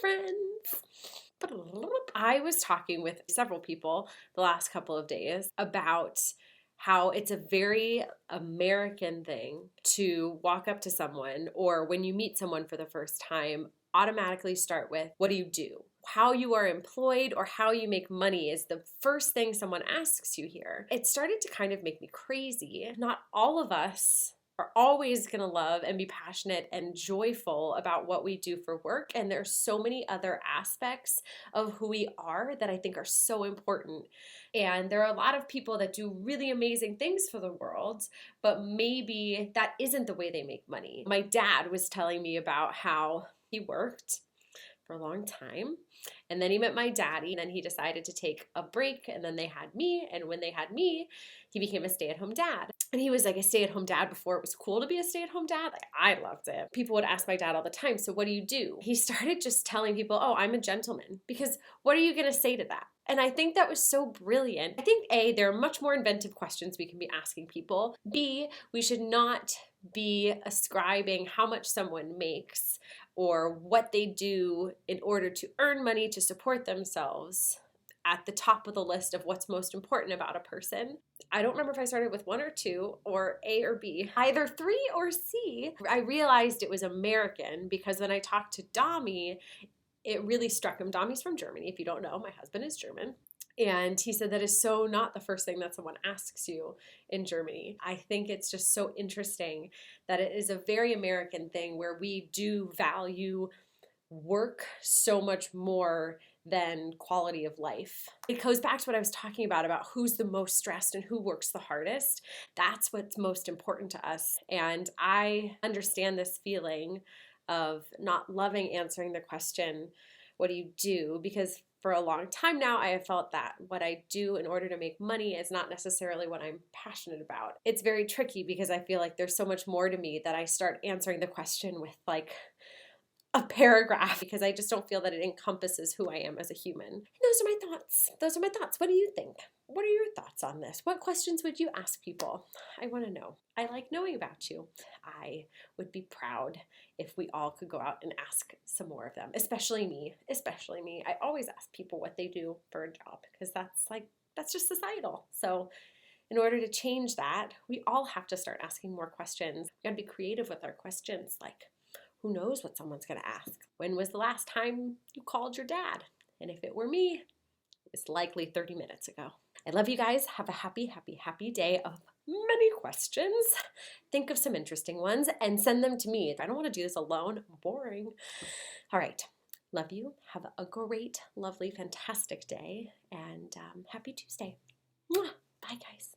friends. I was talking with several people the last couple of days about how it's a very American thing to walk up to someone, or when you meet someone for the first time, automatically start with, what do you do? How you are employed or how you make money is the first thing someone asks you here. It started to kind of make me crazy. Not all of us are always going to love and be passionate and joyful about what we do for work. And there's so many other aspects of who we are that I think are so important. And there are a lot of people that do really amazing things for the world, but maybe that isn't the way they make money. My dad was telling me about how he worked for a long time, and then he met my daddy, and then he decided to take a break, and then they had me, and when they had me, he became a stay-at-home dad. And he was like a stay-at-home dad before it was cool to be a stay-at-home dad. Like, I loved it. People would ask my dad all the time, so what do you do? He started just telling people, oh, I'm a gentleman, because what are you going to say to that? And I think that was so brilliant. I think A, there are much more inventive questions we can be asking people. B, we should not be ascribing how much someone makes or what they do in order to earn money to support themselves at the top of the list of what's most important about a person. I don't remember if I started with 1 or 2 or A or B, either 3 or C. I realized it was American because when I talked to Dami, it really struck him. Dami's from Germany. If you don't know, my husband is German. And he said that is so not the first thing that someone asks you in Germany. I think it's just so interesting that it is a very American thing where we do value work so much more than quality of life. It goes back to what I was talking about who's the most stressed and who works the hardest. That's what's most important to us. And I understand this feeling of not loving answering the question, what do you do? Because for a long time now, I have felt that what I do in order to make money is not necessarily what I'm passionate about. It's very tricky because I feel like there's so much more to me that I start answering the question with like a paragraph because I just don't feel that it encompasses who I am as a human. And those are my thoughts. Those are my thoughts. What do you think? What are your thoughts on this? What questions would you ask people? I want to know. I like knowing about you. I would be proud if we all could go out and ask some more of them, especially me. Especially me. I always ask people what they do for a job because that's just societal. So in order to change that, we all have to start asking more questions. We gotta be creative with our questions, like, who knows what someone's going to ask? When was the last time you called your dad? And if it were me, it's likely 30 minutes ago. I love you guys. Have a happy, happy, happy day of many questions. Think of some interesting ones and send them to me. If I don't want to do this alone, boring. All right. Love you. Have a great, lovely, fantastic day. And happy Tuesday. Mwah. Bye, guys.